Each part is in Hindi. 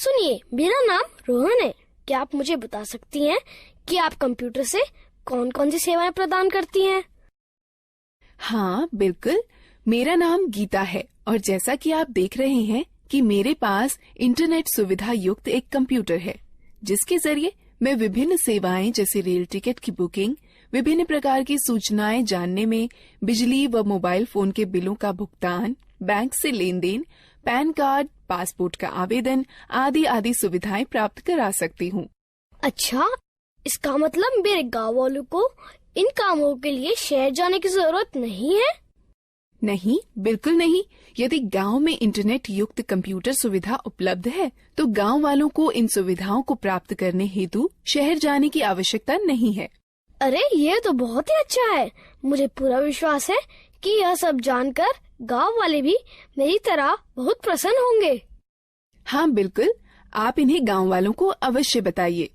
सुनिए, मेरा नाम रोहन है। क्या आप मुझे बता सकती हैं कि आप कंप्यूटर से कौन कौन सी सेवाएं प्रदान करती हैं? हाँ बिल्कुल, मेरा नाम गीता है और जैसा कि आप देख रहे हैं कि मेरे पास इंटरनेट सुविधा युक्त एक कंप्यूटर है, जिसके जरिए मैं विभिन्न सेवाएं जैसे रेल टिकट की बुकिंग, विभिन्न प्रकार की सूचनाएं जानने में, बिजली व मोबाइल फोन के बिलों का भुगतान, बैंक से लेन देन, पैन कार्ड, पासपोर्ट का आवेदन आदि आदि सुविधाएं प्राप्त करा सकती हूँ। अच्छा, इसका मतलब मेरे गाँव वालों को इन कामों के लिए शहर जाने की जरूरत नहीं है? नहीं, बिल्कुल नहीं। यदि गांव में इंटरनेट युक्त कंप्यूटर सुविधा उपलब्ध है, तो गांव वालों को इन सुविधाओं को प्राप्त करने हेतु शहर जाने की आवश्यकता नहीं है। अरे, ये तो बहुत ही अच्छा है। मुझे पूरा विश्वास है कि यह सब जानकर गांव वाले भी मेरी तरह बहुत प्रसन्न होंगे। हाँ बिल्कुल, आप इन्हें गांव वालों को अवश्य बताइए।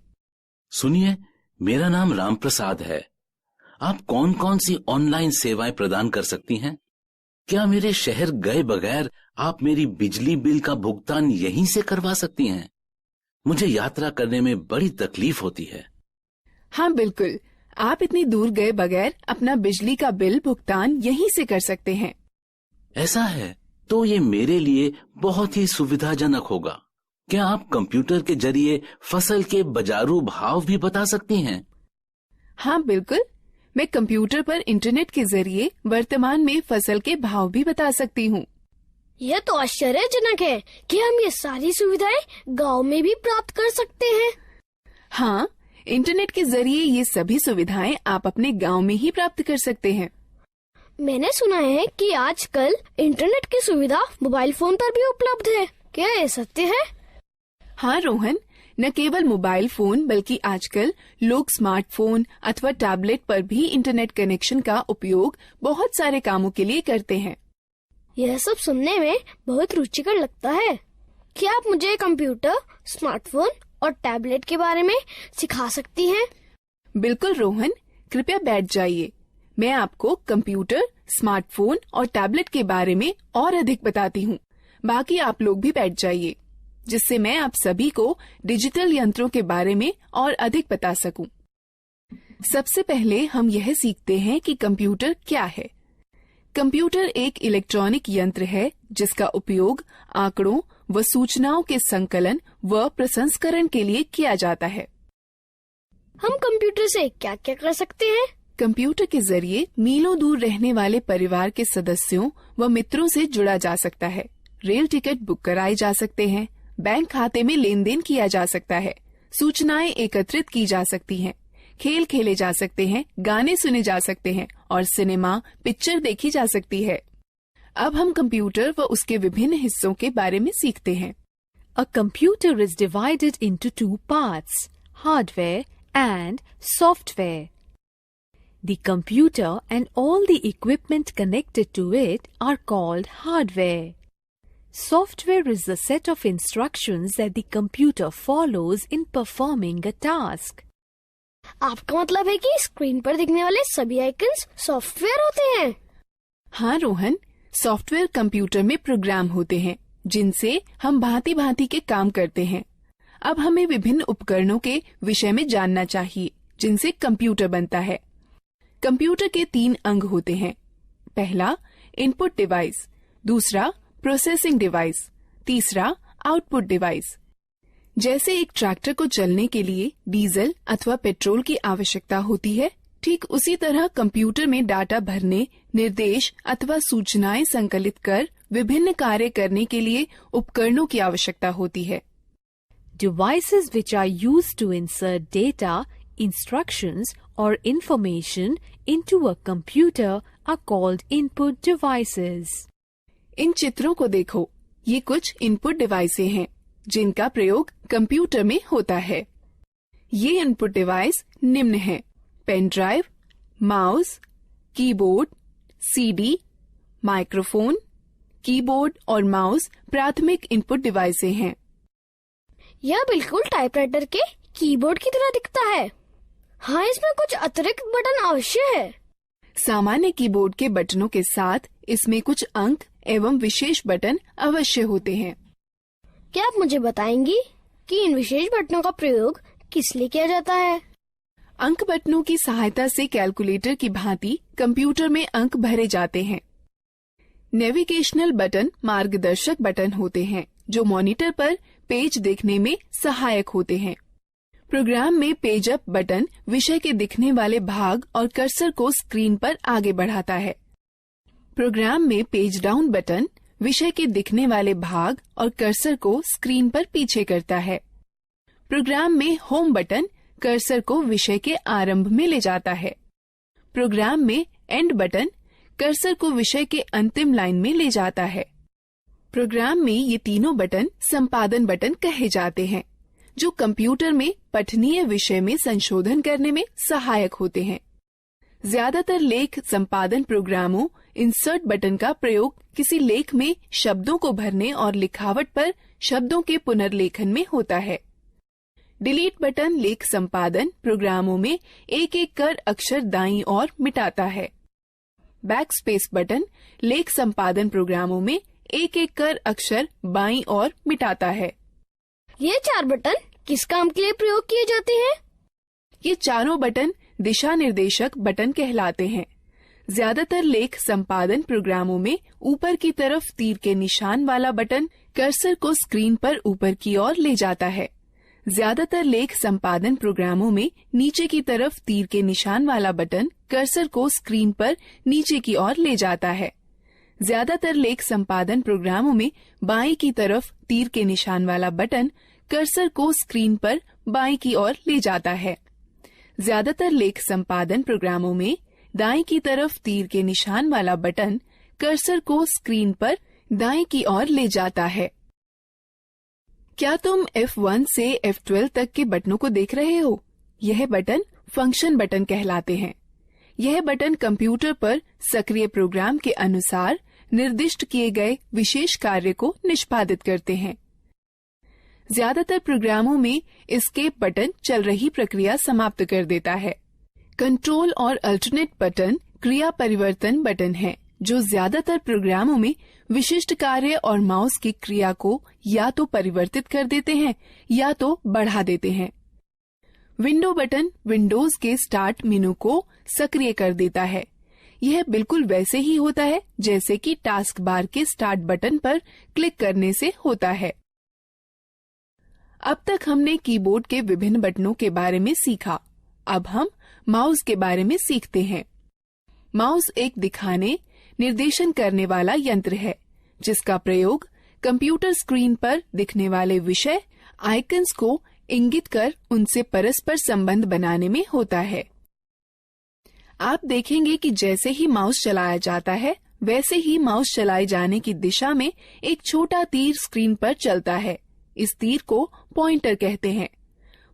सुनिए, मेरा नाम राम प्रसाद है। आप कौन कौन सी ऑनलाइन सेवाएं प्रदान कर सकती हैं? क्या मेरे शहर गए बगैर आप मेरी बिजली बिल का भुगतान यहीं से करवा सकती हैं? मुझे यात्रा करने में बड़ी तकलीफ होती है। हाँ बिल्कुल, आप इतनी दूर गए बगैर अपना बिजली का बिल भुगतान यहीं से कर सकते हैं। ऐसा है तो ये मेरे लिए बहुत ही सुविधाजनक होगा। क्या आप कंप्यूटर के जरिए फसल के बाजारू भाव भी बता सकती हैं? हाँ बिल्कुल, मैं कंप्यूटर पर इंटरनेट के जरिए वर्तमान में फसल के भाव भी बता सकती हूँ। यह तो आश्चर्यजनक है कि हम ये सारी सुविधाएं गांव में भी प्राप्त कर सकते हैं। हाँ, इंटरनेट के जरिए ये सभी सुविधाएं आप अपने गांव में ही प्राप्त कर सकते हैं। मैंने सुना है कि आजकल इंटरनेट की सुविधा मोबाइल फोन पर भी उपलब्ध है। क्या ये सत्य है? हाँ रोहन, न केवल मोबाइल फोन बल्कि आजकल लोग स्मार्टफोन अथवा टैबलेट पर भी इंटरनेट कनेक्शन का उपयोग बहुत सारे कामों के लिए करते हैं। यह सब सुनने में बहुत रुचिकर लगता है। क्या आप मुझे कंप्यूटर, स्मार्टफोन और टैबलेट के बारे में सिखा सकती हैं? बिल्कुल रोहन, कृपया बैठ जाइए। मैं आपको कंप्यूटर, स्मार्टफोन और टैबलेट के बारे में और अधिक बताती हूँ। बाकी आप लोग भी बैठ जाइए, जिससे मैं आप सभी को डिजिटल यंत्रों के बारे में और अधिक बता सकूं। सबसे पहले हम यह सीखते हैं कि कंप्यूटर क्या है। कंप्यूटर एक इलेक्ट्रॉनिक यंत्र है जिसका उपयोग आंकड़ों व सूचनाओं के संकलन व प्रसंस्करण के लिए किया जाता है। हम कंप्यूटर से क्या क्या कर सकते हैं? कंप्यूटर के जरिए मीलों दूर रहने वाले परिवार के सदस्यों व मित्रों से जुड़ा जा सकता है। रेल टिकट बुक कराए जा सकते हैं, बैंक खाते में लेन देन किया जा सकता है, सूचनाएं एकत्रित की जा सकती हैं, खेल खेले जा सकते हैं, गाने सुने जा सकते हैं और सिनेमा पिक्चर देखी जा सकती है। अब हम कंप्यूटर व उसके विभिन्न हिस्सों के बारे में सीखते हैं। A computer is divided into two parts, hardware and software. The computer and all the equipment connected to it are called hardware. Software is the set of instructions that the computer follows in performing a task. आपका मतलब है कि स्क्रीन पर दिखने वाले सभी आइकन्स सॉफ्टवेयर होते हैं? हाँ रोहन, सॉफ्टवेयर कंप्यूटर में प्रोग्राम होते हैं जिनसे हम भांति भांति के काम करते हैं। अब हमें विभिन्न उपकरणों के विषय में जानना चाहिए जिनसे कंप्यूटर बनता है। कंप्यूटर के 3 अंग होते हैं। पहला इनपुट डिवाइस, दूसरा प्रोसेसिंग डिवाइस, तीसरा आउटपुट डिवाइस। जैसे एक ट्रैक्टर को चलने के लिए डीजल अथवा पेट्रोल की आवश्यकता होती है, ठीक उसी तरह कंप्यूटर में डाटा भरने, निर्देश अथवा सूचनाएं संकलित कर विभिन्न कार्य करने के लिए उपकरणों की आवश्यकता होती है। Devices which are used to insert data, instructions or information into a computer are called input devices. इन चित्रों को देखो, ये कुछ इनपुट डिवाइसें हैं जिनका प्रयोग कंप्यूटर में होता है। ये इनपुट डिवाइस निम्न हैं: pen drive, mouse, keyboard, CD, microphone. Keyboard और माउस प्राथमिक इनपुट डिवाइसें हैं। यह बिल्कुल टाइपराइटर के कीबोर्ड की तरह दिखता है। हाँ, इसमें कुछ अतिरिक्त बटन अवश्य है। सामान्य कीबोर्ड के बटनों के साथ इसमें कुछ अंक एवं विशेष बटन अवश्य होते हैं। क्या आप मुझे बताएंगी कि इन विशेष बटनों का प्रयोग किस लिए किया जाता है? अंक बटनों की सहायता से कैलकुलेटर की भांति कंप्यूटर में अंक भरे जाते हैं। नेविगेशनल बटन मार्गदर्शक बटन होते हैं जो मॉनिटर पर पेज देखने में सहायक होते हैं। प्रोग्राम में पेज अप बटन विषय के दिखने वाले भाग और कर्सर को स्क्रीन पर आगे बढ़ाता है। प्रोग्राम में पेज डाउन बटन विषय के दिखने वाले भाग और कर्सर को स्क्रीन पर पीछे करता है। प्रोग्राम में होम बटन कर्सर को विषय के आरंभ में ले जाता है। प्रोग्राम में एंड बटन कर्सर को विषय के अंतिम लाइन में ले जाता है। प्रोग्राम में ये तीनों बटन संपादन बटन कहे जाते हैं जो कंप्यूटर में पठनीय विषय में संशोधन करने में सहायक होते हैं। ज्यादातर लेख संपादन प्रोग्रामों इंसर्ट बटन का प्रयोग किसी लेख में शब्दों को भरने और लिखावट पर शब्दों के पुनर्लेखन में होता है। डिलीट बटन लेख संपादन प्रोग्रामों में एक एक कर अक्षर दाईं ओर मिटाता है। बैकस्पेस बटन लेख संपादन प्रोग्रामों में एक एक कर अक्षर बाईं ओर मिटाता है। ये 4 बटन किस काम के लिए प्रयोग किए जाते हैं? ये चारों बटन दिशा निर्देशक बटन कहलाते हैं। ज्यादातर लेख संपादन प्रोग्रामों में ऊपर की तरफ तीर के निशान वाला बटन कर्सर को स्क्रीन पर ऊपर की ओर ले जाता है। ज्यादातर लेख संपादन प्रोग्रामों में नीचे की तरफ तीर के निशान वाला बटन कर्सर को स्क्रीन पर नीचे की ओर ले जाता है। ज्यादातर लेख संपादन प्रोग्रामों में बाईं की तरफ तीर के निशान वाला बटन कर्सर को स्क्रीन पर बाईं की ओर ले जाता है। ज्यादातर लेख संपादन प्रोग्रामों में दाईं की तरफ तीर के निशान वाला बटन कर्सर को स्क्रीन पर दाईं की ओर ले जाता है। क्या तुम F1 से F12 तक के बटनों को देख रहे हो? यह बटन फंक्शन बटन कहलाते हैं। यह बटन कंप्यूटर पर सक्रिय प्रोग्राम के अनुसार निर्दिष्ट किए गए विशेष कार्य को निष्पादित करते हैं। ज्यादातर प्रोग्रामों में एस्केप बटन चल रही प्रक्रिया समाप्त कर देता है। कंट्रोल और अल्टरनेट बटन क्रिया परिवर्तन बटन हैं, जो ज्यादातर प्रोग्रामों में विशिष्ट कार्य और माउस की क्रिया को या तो परिवर्तित कर देते हैं या तो बढ़ा देते हैं। विंडो बटन विंडोज के स्टार्ट मेनू को सक्रिय कर देता है। यह बिल्कुल वैसे ही होता है जैसे कि टास्क बार के स्टार्ट बटन पर क्लिक करने से होता है। अब तक हमने कीबोर्ड के विभिन्न बटनों के बारे में सीखा। अब हम माउस के बारे में सीखते हैं। माउस एक दिखाने, निर्देशन करने वाला यंत्र है जिसका प्रयोग कंप्यूटर स्क्रीन पर दिखने वाले विषय आइकन्स को इंगित कर उनसे परस्पर संबंध बनाने में होता है। आप देखेंगे कि जैसे ही माउस चलाया जाता है वैसे ही माउस चलाए जाने की दिशा में एक छोटा तीर स्क्रीन पर चलता है। इस तीर को पॉइंटर कहते हैं।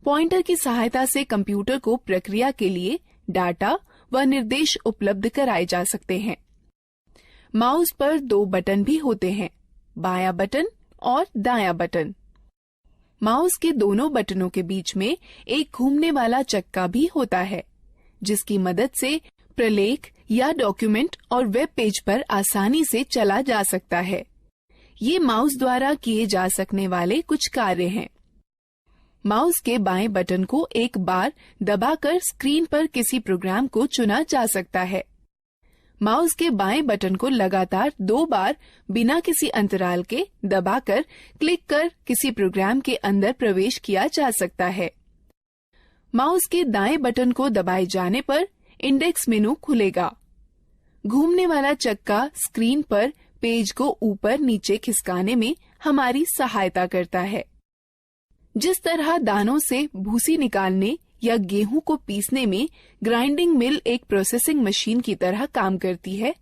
पॉइंटर की सहायता से कंप्यूटर को प्रक्रिया के लिए डाटा व निर्देश उपलब्ध कराए जा सकते हैं। माउस पर 2 बटन भी होते हैं, बायां बटन और दायां बटन। माउस के दोनों बटनों के बीच में एक घूमने वाला चक्का भी होता है, जिसकी मदद से प्रलेख या डॉक्यूमेंट और वेब पेज पर आसानी से चला जा सकता है। ये माउस द्वारा किए जा सकने वाले कुछ कार्य हैं। माउस के बाएं बटन को एक बार दबाकर स्क्रीन पर किसी प्रोग्राम को चुना जा सकता है। माउस के बाएं बटन को लगातार 2 बार बिना किसी अंतराल के दबाकर क्लिक कर किसी प्रोग्राम के अंदर प्रवेश किया जा सकता है। माउस के दाएं बटन को दबाए जाने पर इंडेक्स मेनू खुलेगा। घूमने वाला चक्का स्क्रीन पर पेज को ऊपर नीचे खिसकाने में हमारी सहायता करता है। जिस तरह दानों से भूसी निकालने या गेहूं को पीसने में ग्राइंडिंग मिल एक प्रोसेसिंग मशीन की तरह काम करती है,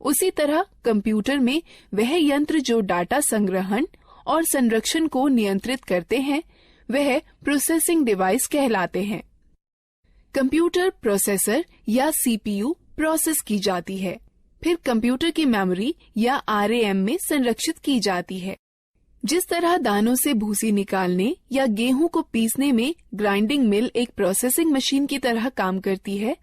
उसी तरह कंप्यूटर में वह यंत्र जो डाटा संग्रहण और संरक्षण को नियंत्रित करते हैं वह प्रोसेसिंग डिवाइस कहलाते हैं। कंप्यूटर प्रोसेसर या सीपीयू प्रोसेस की जाती है, फिर कंप्यूटर की मेमोरी या आरएएम में संरक्षित की जाती है। जिस तरह दानों से भूसी निकालने या गेहूं को पीसने में ग्राइंडिंग मिल एक प्रोसेसिंग मशीन की तरह काम करती है,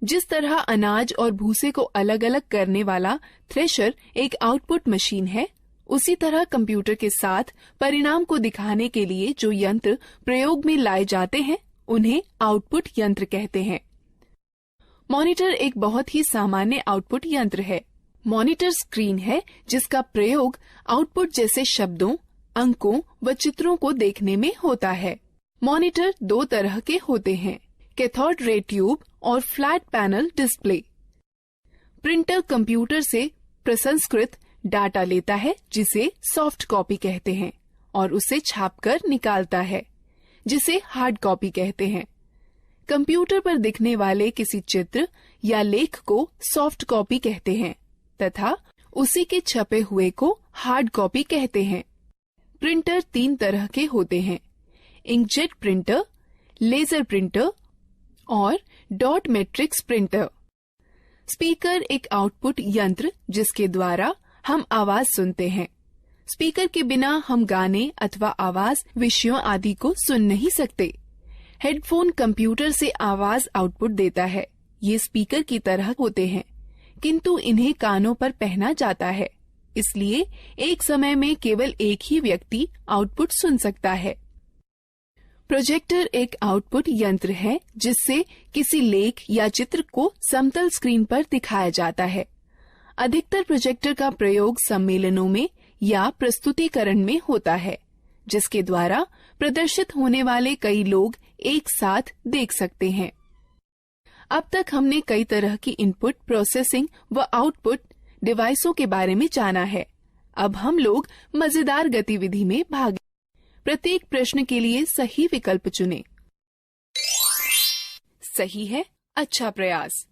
जिस तरह अनाज और भूसे को अलग अलग करने वाला थ्रेशर एक आउटपुट मशीन है, उसी तरह कंप्यूटर के साथ परिणाम को दिखाने के लिए जो यंत्र प्रयोग में लाए जाते हैं उन्हें आउटपुट यंत्र कहते हैं। मॉनिटर एक बहुत ही सामान्य आउटपुट यंत्र है। मॉनिटर स्क्रीन है जिसका प्रयोग आउटपुट जैसे शब्दों, अंकों व चित्रों को देखने में होता है। मॉनिटर दो तरह के होते हैं, कैथोड रे ट्यूब और flat panel display. Printer computer से प्रसंस्कृत डाटा लेता है जिसे सॉफ्ट कॉपी कहते हैं और उसे छापकर निकालता है जिसे हार्ड कॉपी कहते हैं। कंप्यूटर पर दिखने वाले किसी चित्र या लेख को सॉफ्ट कॉपी कहते हैं तथा उसी के छपे हुए को हार्ड कॉपी कहते हैं। प्रिंटर 3 तरह के होते हैं, इंकजेट प्रिंटर, लेजर प्रिंटर और डॉट मैट्रिक्स प्रिंटर। स्पीकर एक आउटपुट यंत्र जिसके द्वारा हम आवाज सुनते हैं। स्पीकर के बिना हम गाने अथवा आवाज विषयों आदि को सुन नहीं सकते। हेडफोन कंप्यूटर से आवाज आउटपुट देता है। ये स्पीकर की तरह होते हैं किंतु इन्हें कानों पर पहना जाता है, इसलिए एक समय में केवल एक ही व्यक्ति आउटपुट सुन सकता है। प्रोजेक्टर एक आउटपुट यंत्र है जिससे किसी लेख या चित्र को समतल स्क्रीन पर दिखाया जाता है। अधिकतर प्रोजेक्टर का प्रयोग सम्मेलनों में या प्रस्तुतिकरण में होता है जिसके द्वारा प्रदर्शित होने वाले कई लोग एक साथ देख सकते हैं। अब तक हमने कई तरह की इनपुट प्रोसेसिंग व आउटपुट डिवाइसों के बारे में जाना है। अब हम लोग मजेदार गतिविधि में भाग। प्रत्येक प्रश्न के लिए सही विकल्प चुनें। सही है, अच्छा प्रयास।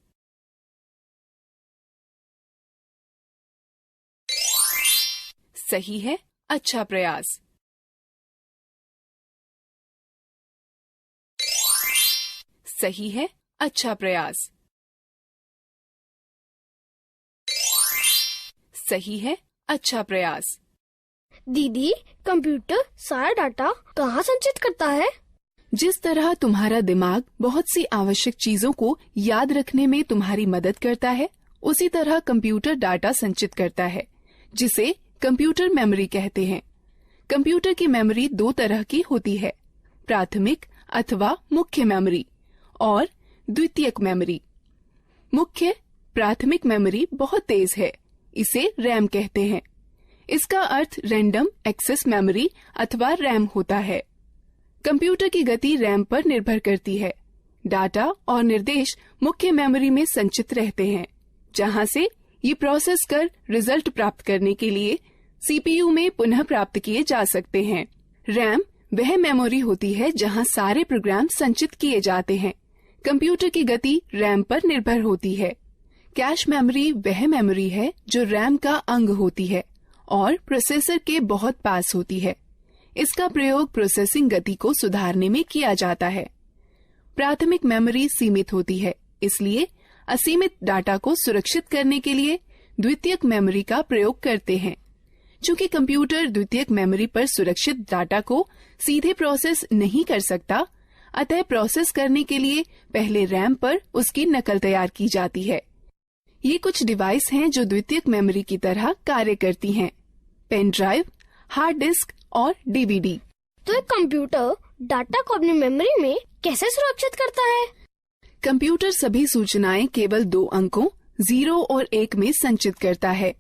सही है, अच्छा प्रयास। सही है, अच्छा प्रयास। सही है, अच्छा प्रयास। दीदी, कंप्यूटर सारा डाटा कहाँ संचित करता है? जिस तरह तुम्हारा दिमाग बहुत सी आवश्यक चीजों को याद रखने में तुम्हारी मदद करता है, उसी तरह कंप्यूटर डाटा संचित करता है जिसे कंप्यूटर मेमोरी कहते हैं। कंप्यूटर की मेमोरी 2 तरह की होती है, प्राथमिक अथवा मुख्य मेमोरी और द्वितीयक मेमोरी। मुख्य प्राथमिक मेमोरी बहुत तेज है, इसे रैम कहते हैं। इसका अर्थ रैंडम एक्सेस मेमोरी अथवा रैम होता है। कंप्यूटर की गति रैम पर निर्भर करती है। डाटा और निर्देश मुख्य मेमोरी में संचित रहते हैं, जहां से ये प्रोसेस कर रिजल्ट प्राप्त करने के लिए सीपीयू में पुनः प्राप्त किए जा सकते हैं। रैम वह मेमोरी होती है जहां सारे प्रोग्राम संचित किए जाते हैं। कंप्यूटर की गति रैम पर निर्भर होती है। कैश मेमोरी वह मेमोरी है जो रैम का अंग होती है और प्रोसेसर के बहुत पास होती है। इसका प्रयोग प्रोसेसिंग गति को सुधारने में किया जाता है। प्राथमिक मेमोरी सीमित होती है, इसलिए असीमित डाटा को सुरक्षित करने के लिए द्वितीयक मेमोरी का प्रयोग करते हैं। चूंकि कंप्यूटर द्वितीयक मेमोरी पर सुरक्षित डाटा को सीधे प्रोसेस नहीं कर सकता, अतः प्रोसेस करने के लिए पहले रैम पर उसकी नकल तैयार की जाती है। ये कुछ डिवाइस हैं जो द्वितीयक मेमोरी की तरह कार्य करती हैं: पेन ड्राइव, हार्ड डिस्क और डीवीडी। तो एक कंप्यूटर डाटा को अपनी मेमोरी में कैसे सुरक्षित करता है? कंप्यूटर सभी सूचनाएं केवल 2 अंकों 0 और 1 में संचित करता है।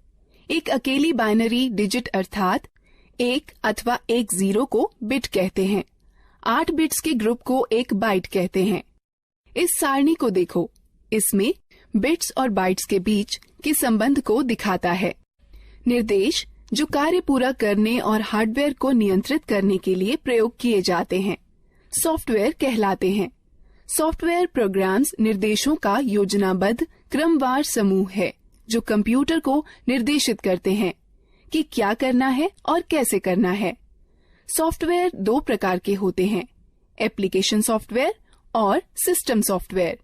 एक अकेली बाइनरी डिजिट अर्थात 1 अथवा 1 0 को बिट कहते हैं। 8 बिट्स के ग्रुप को एक बाइट कहते हैं। इस सारणी को देखो, इसमें बिट्स और बाइट्स के बीच के संबंध को दिखाता है। निर्देश जो कार्य पूरा करने और हार्डवेयर को नियंत्रित करने के लिए प्रयोग किए जाते हैं, सॉफ्टवेयर कहलाते हैं। सॉफ्टवेयर प्रोग्राम्स निर्देशों का योजनाबद्ध क्रमवार समूह है जो कंप्यूटर को निर्देशित करते हैं कि क्या करना है और कैसे करना है। सॉफ्टवेयर 2 प्रकार के होते हैं, एप्लीकेशन सॉफ्टवेयर और सिस्टम सॉफ्टवेयर।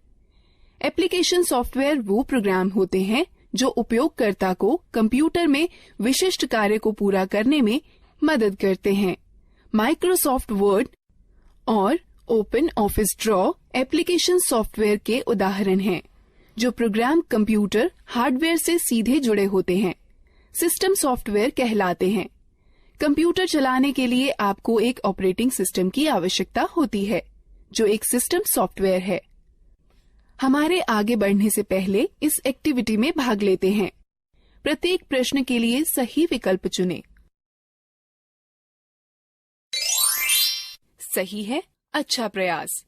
एप्लीकेशन सॉफ्टवेयर वो प्रोग्राम होते हैं जो उपयोगकर्ता को कंप्यूटर में विशिष्ट कार्य को पूरा करने में मदद करते हैं। माइक्रोसॉफ्ट वर्ड और open office draw application software के उदाहरण हैं, जो प्रोग्राम कंप्यूटर हार्डवेयर से सीधे जुड़े होते हैं। सिस्टम सॉफ्टवेयर कहलाते हैं। कंप्यूटर चलाने के लिए आपको एक ऑपरेटिंग सिस्टम की आवश्यकता होती है, जो एक सिस्टम सॉफ्टवेयर है। हमारे आगे बढ़ने से पहले इस एक्टिविटी में भाग लेते हैं। प्रत्येक प्रश्न के लिए सही विकल्प चुनें। सही है, अच्छा प्रयास।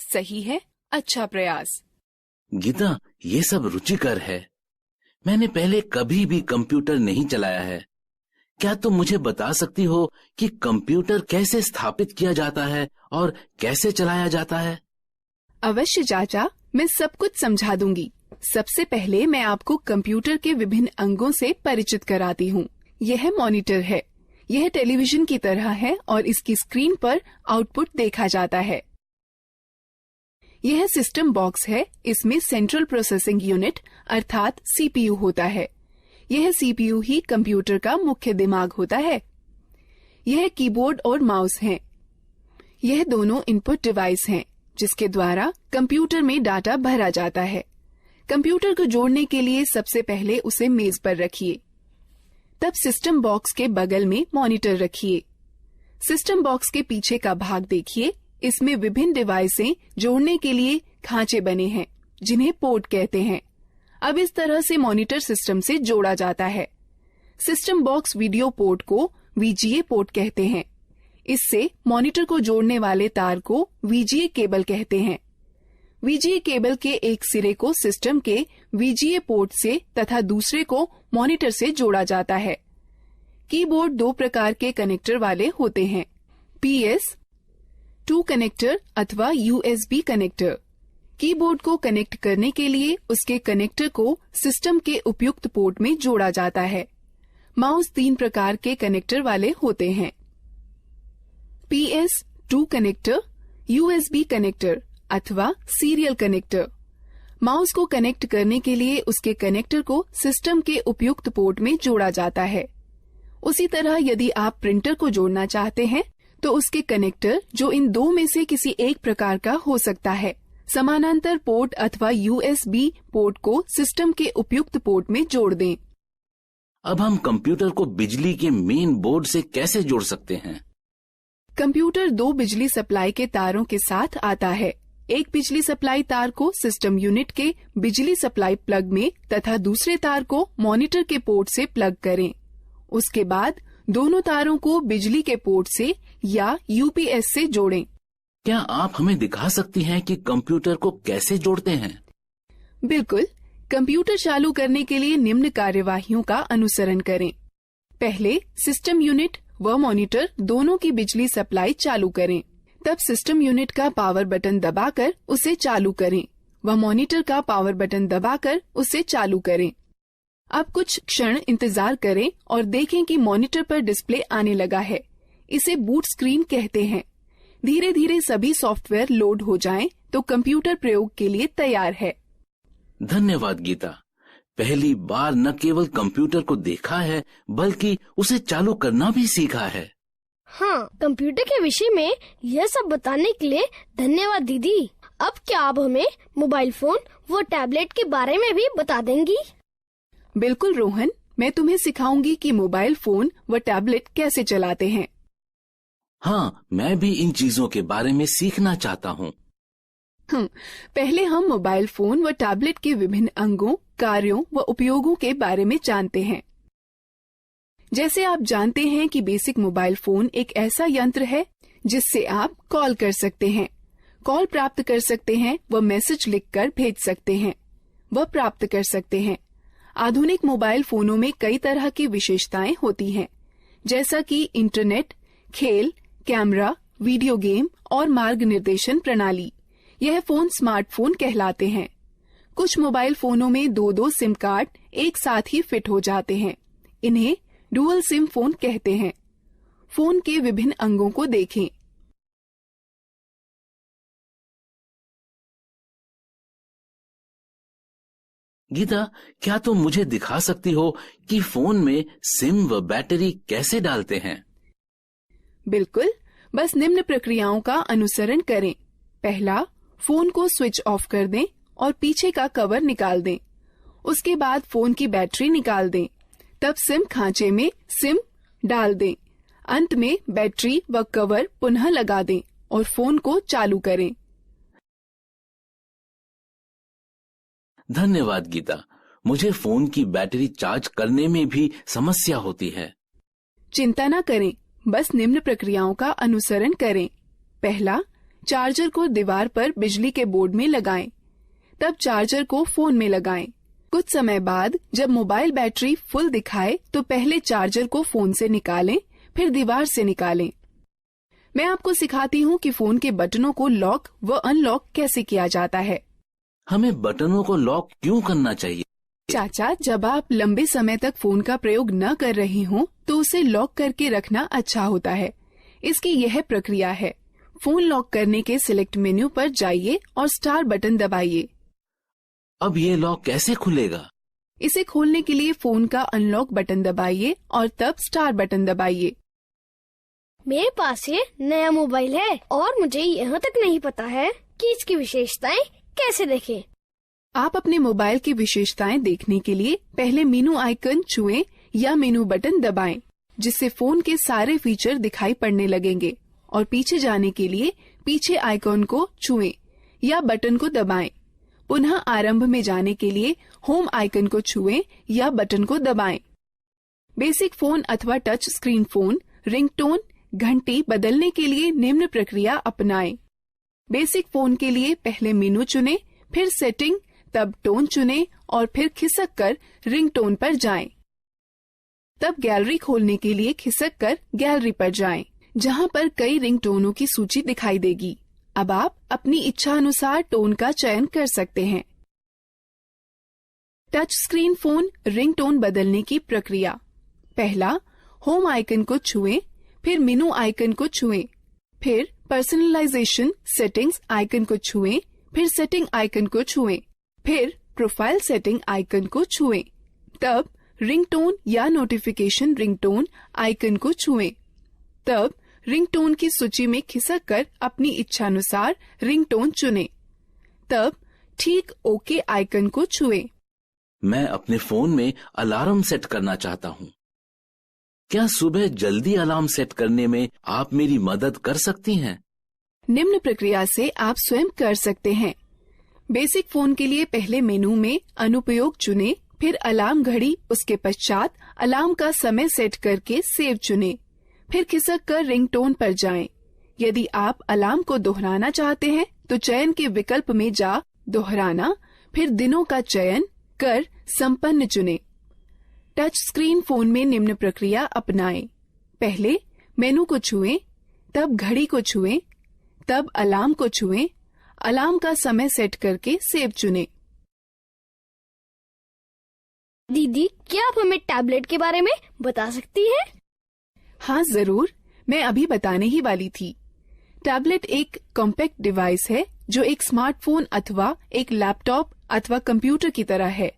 सही है, अच्छा प्रयास। गीता, ये सब रुचिकर है। मैंने पहले कभी भी कंप्यूटर नहीं चलाया है। क्या तुम मुझे बता सकती हो कि कंप्यूटर कैसे स्थापित किया जाता है और कैसे चलाया जाता है? अवश्य चाचा, मैं सब कुछ समझा दूंगी। सबसे पहले मैं आपको कंप्यूटर के विभिन्न अंगों से परिचित कराती हूँ। यह मॉनिटर है। यह टेलीविजन की तरह है और इसकी स्क्रीन पर आउटपुट देखा जाता है। यह सिस्टम बॉक्स है। इसमें सेंट्रल प्रोसेसिंग यूनिट अर्थात सीपीयू होता है। यह सीपीयू ही कंप्यूटर का मुख्य दिमाग होता है। यह कीबोर्ड और माउस हैं। यह दोनों इनपुट डिवाइस हैं, जिसके द्वारा कंप्यूटर में डाटा भरा जाता है। कंप्यूटर को जोड़ने के लिए सबसे पहले उसे मेज पर रखिए। तब सिस्टम बॉक्स के बगल में मॉनिटर रखिए। सिस्टम बॉक्स के पीछे का भाग देखिए। इसमें विभिन्न डिवाइसें जोड़ने के लिए खांचे बने हैं, जिन्हें पोर्ट कहते हैं। अब इस तरह से मॉनिटर सिस्टम से जोड़ा जाता है। सिस्टम बॉक्स वीडियो पोर्ट को वीजीए पोर्ट कहते हैं। इससे मॉनिटर को जोड़ने वाले तार को वीजीए केबल कहते हैं। वीजीए केबल के एक सिरे को सिस्टम के वीजीए पोर्ट से तथा दूसरे को मॉनिटर से जोड़ा जाता है। कीबोर्ड दो प्रकार के कनेक्टर वाले होते हैं, PS2 कनेक्टर अथवा USB कनेक्टर। कीबोर्ड को कनेक्ट करने के लिए उसके कनेक्टर को सिस्टम के उपयुक्त पोर्ट में जोड़ा जाता है। माउस 3 प्रकार के कनेक्टर वाले होते हैं, PS2 कनेक्टर, USB कनेक्टर अथवा सीरियल कनेक्टर। माउस को कनेक्ट करने के लिए उसके कनेक्टर को सिस्टम के उपयुक्त पोर्ट में जोड़ा जाता है। उसी तरह यदि आप प्रिंटर को जोड़ना चाहते हैं तो उसके कनेक्टर, जो इन दो में से किसी एक प्रकार का हो सकता है, समानांतर पोर्ट अथवा USB पोर्ट को सिस्टम के उपयुक्त पोर्ट में जोड़ दें। अब हम कंप्यूटर को बिजली के मेन बोर्ड से कैसे जोड़ सकते हैं? कंप्यूटर 2 बिजली सप्लाई के तारों के साथ आता है। एक बिजली सप्लाई तार को सिस्टम यूनिट के बिजली सप्लाई प्लग में तथा दूसरे तार को मॉनिटर के पोर्ट से प्लग करें। उसके बाद दोनों तारों को बिजली के पोर्ट से या UPS से जोड़ें। क्या आप हमें दिखा सकती हैं कि कंप्यूटर को कैसे जोड़ते हैं? बिल्कुल। कंप्यूटर चालू करने के लिए निम्न कार्यवाहियों का अनुसरण करें। पहले सिस्टम यूनिट व मॉनिटर दोनों की बिजली सप्लाई चालू करें। तब सिस्टम यूनिट का पावर बटन दबाकर उसे चालू करें व मॉनिटर का पावर बटन दबाकर उसे चालू करें। अब कुछ क्षण इंतजार करें और देखें कि मॉनिटर पर डिस्प्ले आने लगा है। इसे बूट स्क्रीन कहते हैं। धीरे धीरे सभी सॉफ्टवेयर लोड हो जाएं तो कंप्यूटर प्रयोग के लिए तैयार है। धन्यवाद गीता। पहली बार न केवल कंप्यूटर को देखा है बल्कि उसे चालू करना भी सीखा है। हाँ, कंप्यूटर के विषय में यह सब बताने के लिए धन्यवाद दीदी। अब क्या आप हमें मोबाइल फोन व टैबलेट के बारे में भी बता देंगी? बिल्कुल रोहन, मैं तुम्हें सिखाऊंगी कि मोबाइल फोन व टैबलेट कैसे चलाते हैं। हाँ, मैं भी इन चीजों के बारे में सीखना चाहता हूँ। पहले हम मोबाइल फोन व टैबलेट के विभिन्न अंगों, कार्यों व उपयोगों के बारे में जानते हैं। जैसे आप जानते हैं कि बेसिक मोबाइल फोन एक ऐसा यंत्र है जिससे आप कॉल कर सकते हैं, कॉल प्राप्त कर सकते हैं व मैसेज लिखकर भेज सकते हैं व प्राप्त कर सकते हैं। आधुनिक मोबाइल फोनों में कई तरह की विशेषताएं होती हैं, जैसा कि इंटरनेट, खेल, कैमरा, वीडियो गेम और मार्ग निर्देशन प्रणाली। यह फोन स्मार्टफोन कहलाते हैं। कुछ मोबाइल फोनों में 2-2 सिम कार्ड एक साथ ही फिट हो जाते हैं। इन्हें डुअल सिम फोन कहते हैं। फोन के विभिन्न अंगों को देखें। गीता, क्या तुम मुझे दिखा सकती हो कि फोन में सिम व बैटरी कैसे डालते हैं? बिल्कुल, बस निम्न प्रक्रियाओं का अनुसरण करें। पहला, फोन को स्विच ऑफ कर दें और पीछे का कवर निकाल दें। उसके बाद फोन की बैटरी निकाल दें। तब सिम खांचे में सिम डाल दें। अंत में बैटरी व कवर पुनः लगा दें और फोन को चालू करें। धन्यवाद गीता, मुझे फोन की बैटरी चार्ज करने में भी समस्या होती है। चिंता न करें, बस निम्न प्रक्रियाओं का अनुसरण करें। पहला, चार्जर को दीवार पर बिजली के बोर्ड में लगाएं। तब चार्जर को फोन में लगाएं। कुछ समय बाद जब मोबाइल बैटरी फुल दिखाए तो पहले चार्जर को फोन से निकालें, फिर दीवार से निकालें। मैं आपको सिखाती हूँ कि फोन के बटनों को लॉक व अनलॉक कैसे किया जाता है। हमें बटनों को लॉक क्यों करना चाहिए? चाचा, जब आप लंबे समय तक फोन का प्रयोग न कर रही हों तो उसे लॉक करके रखना अच्छा होता है। इसकी यह प्रक्रिया है। फोन लॉक करने के सिलेक्ट मेन्यू पर जाइए और स्टार बटन दबाइए। अब ये लॉक कैसे खुलेगा? इसे खोलने के लिए फोन का अनलॉक बटन दबाइए और तब स्टार बटन दबाइए। मेरे पास ये नया मोबाइल है और मुझे यहाँ तक नहीं पता है कि इसकी विशेषताएं कैसे देखें। आप अपने मोबाइल की विशेषताएं देखने के लिए पहले मेनू आइकन छुएं या मेनू बटन दबाएं, जिससे फोन के सारे फीचर दिखाई पड़ने लगेंगे। और पीछे जाने के लिए पीछे आइकॉन को छुएं या बटन को दबाएं। पुनः आरंभ में जाने के लिए होम आइकन को छुएं या बटन को दबाएं। बेसिक फोन अथवा टच स्क्रीन फोन रिंगटोन घंटी बदलने के लिए निम्न प्रक्रिया अपनाएं। बेसिक फोन के लिए पहले मेनू चुनें, फिर सेटिंग, तब टोन चुनें और फिर खिसक कर रिंगटोन पर जाएं। तब गैलरी खोलने के लिए खिसक कर गैलरी पर जाएं, जहां पर कई रिंगटोनों की सूची दिखाई देगी। अब आप अपनी इच्छा अनुसार टोन का चयन कर सकते हैं। टच स्क्रीन फोन रिंगटोन बदलने की प्रक्रिया। पहला, होम आइकन को छुएं, फिर मेनू आइकन को छुएं, फिर पर्सनलाइजेशन सेटिंग्स आइकन को छुएं, फिर सेटिंग आइकन को छुएं, फिर प्रोफाइल सेटिंग आइकन को छुएं। तब रिंगटोन या नोटिफिकेशन रिंगटोन आइकन को छुएं। तब रिंगटोन की सूची में खिसक कर अपनी इच्छानुसार रिंगटोन चुनें। तब ठीक ओके आइकन को छुएं। मैं अपने फोन में अलार्म सेट करना चाहता हूँ। क्या सुबह जल्दी अलार्म सेट करने में आप मेरी मदद कर सकती हैं? निम्न प्रक्रिया से आप स्वयं कर सकते हैं। बेसिक फोन के लिए पहले मेनू में अनुपयोग चुनें, फिर अलार्म घड़ी, उसके पश्चात अलार्म का समय सेट करके सेव चुनें, फिर खिसक कर रिंगटोन पर जाएं। यदि आप अलार्म को दोहराना चाहते हैं तो चयन के विकल्प में जा दोहराना, फिर दिनों का चयन कर संपन्न चुनें। टच स्क्रीन फोन में निम्न प्रक्रिया अपनाएं। पहले मेनू को छुएं, तब घड़ी को छुएं, तब अलार्म को छुएं, अलार्म का समय सेट करके सेव चुनें। दीदी, क्या आप हमें टैबलेट के बारे में बता सकती हैं? हाँ जरूर, मैं अभी बताने ही वाली थी। टैबलेट एक कॉम्पैक्ट डिवाइस है जो एक स्मार्टफोन अथवा एक लैपटॉप अथवा कंप्यूटर की तरह है।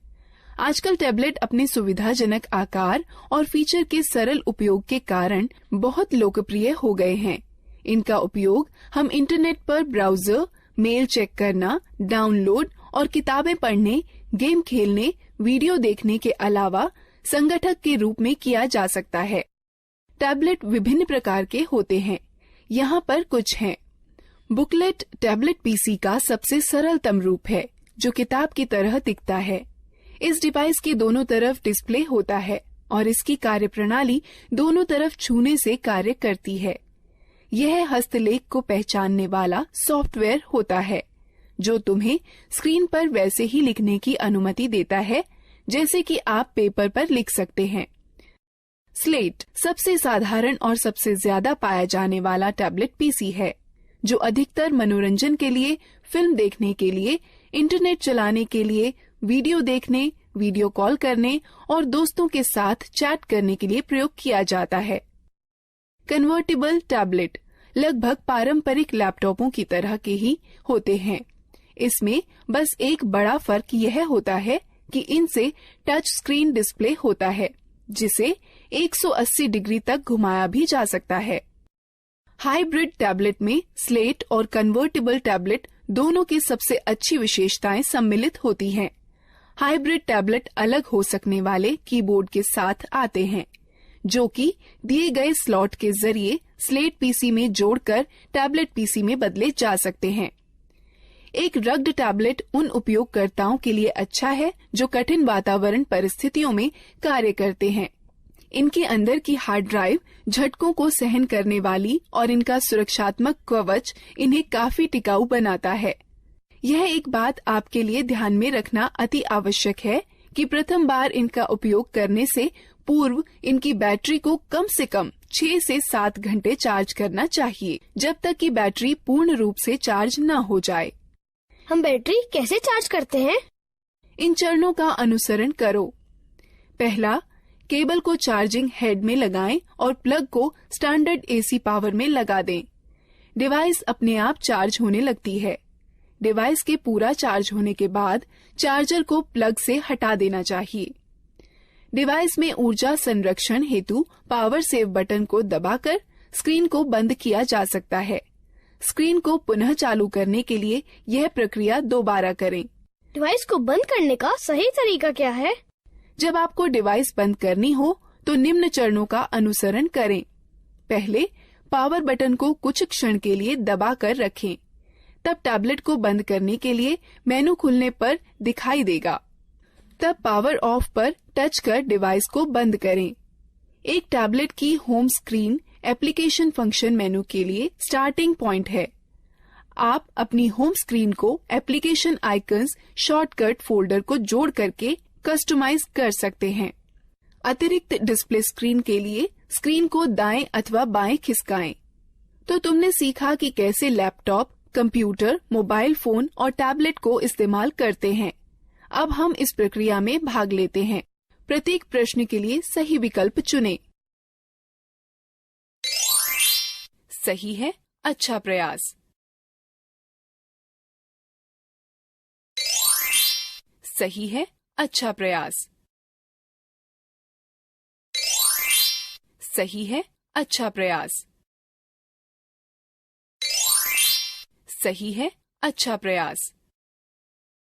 आजकल टैबलेट अपने सुविधाजनक आकार और फीचर के सरल उपयोग के कारण बहुत लोकप्रिय हो गए हैं। इनका उपयोग हम इंटरनेट पर ब्राउजर, मेल चेक करना, डाउनलोड और किताबें पढ़ने, गेम खेलने, वीडियो देखने के अलावा संगठक के रूप में किया जा सकता है। टैबलेट विभिन्न प्रकार के होते हैं। यहाँ पर कुछ हैं। बुकलेट टैबलेट पीसी का सबसे सरलतम रूप है, जो किताब की तरह दिखता है। इस डिवाइस के दोनों तरफ डिस्प्ले होता है और इसकी कार्यप्रणाली दोनों तरफ छूने से कार्य करती है। यह हस्तलेख को पहचानने वाला सॉफ्टवेयर होता है, जो तुम्हें स्क्रीन पर वैसे ही लिखने की अनुमति देता है जैसे कि आप पेपर पर लिख सकते हैं। स्लेट सबसे साधारण और सबसे ज्यादा पाया जाने वाला टैबलेट पीसी है, जो अधिकतर मनोरंजन के लिए, फिल्म देखने के लिए, इंटरनेट चलाने के लिए, वीडियो देखने, वीडियो कॉल करने और दोस्तों के साथ चैट करने के लिए प्रयोग किया जाता है। कन्वर्टेबल टैबलेट लगभग पारंपरिक लैपटॉपों की तरह के ही होते हैं। इसमें बस एक बड़ा फर्क यह होता है कि इनसे टच स्क्रीन डिस्प्ले होता है, जिसे 180 डिग्री तक घुमाया भी जा सकता है। हाइब्रिड टैबलेट में स्लेट और कन्वर्टेबल टैबलेट दोनों की सबसे अच्छी विशेषताएं सम्मिलित होती हैं। हाइब्रिड टैबलेट अलग हो सकने वाले कीबोर्ड के साथ आते हैं, जो कि दिए गए स्लॉट के जरिए स्लेट पीसी में जोड़कर टैबलेट पीसी में बदले जा सकते हैं। एक रग्ड टैबलेट उन उपयोगकर्ताओं के लिए अच्छा है जो कठिन वातावरण परिस्थितियों में कार्य करते हैं। इनके अंदर की हार्ड ड्राइव झटकों को सहन करने वाली और इनका सुरक्षात्मक कवच इन्हें काफी टिकाऊ बनाता है। यह एक बात आपके लिए ध्यान में रखना अति आवश्यक है कि प्रथम बार इनका उपयोग करने से पूर्व इनकी बैटरी को कम से कम 6 से 7 घंटे चार्ज करना चाहिए, जब तक कि बैटरी पूर्ण रूप से चार्ज न हो जाए। हम बैटरी कैसे चार्ज करते हैं? इन चरणों का अनुसरण करो। पहला, केबल को चार्जिंग हेड में लगाएं और प्लग को स्टैंडर्ड एसी पावर में लगा दें। डिवाइस अपने आप चार्ज होने लगती है। डिवाइस के पूरा चार्ज होने के बाद चार्जर को प्लग से हटा देना चाहिए। डिवाइस में ऊर्जा संरक्षण हेतु पावर सेव बटन को दबाकर स्क्रीन को बंद किया जा सकता है। स्क्रीन को पुनः चालू करने के लिए यह प्रक्रिया दोबारा करें। डिवाइस को बंद करने का सही तरीका क्या है? जब आपको डिवाइस बंद करनी हो तो निम्न चरणों का अनुसरण करें। पहले, पावर बटन को कुछ क्षण के लिए दबा कर रखें। तब टैबलेट को बंद करने के लिए मेनू खुलने पर दिखाई देगा। तब पावर ऑफ पर टच कर डिवाइस को बंद करें। एक टैबलेट की होम स्क्रीन एप्लीकेशन फंक्शन मेनू के लिए स्टार्टिंग पॉइंट है। आप अपनी होम स्क्रीन को एप्लीकेशन आइकन्स शॉर्टकट फोल्डर को जोड़ करके कस्टमाइज कर सकते हैं। अतिरिक्त डिस्प्ले स्क्रीन के लिए स्क्रीन को दाएं अथवा बाएं खिसकाएं। तो तुमने सीखा कि कैसे लैपटॉप, कंप्यूटर, मोबाइल फोन और टैबलेट को इस्तेमाल करते हैं। अब हम इस प्रक्रिया में भाग लेते हैं। प्रत्येक प्रश्न के लिए सही विकल्प चुनें। सही है, अच्छा प्रयास। सही है, अच्छा प्रयास। सही है, अच्छा प्रयास। सही है, अच्छा प्रयास।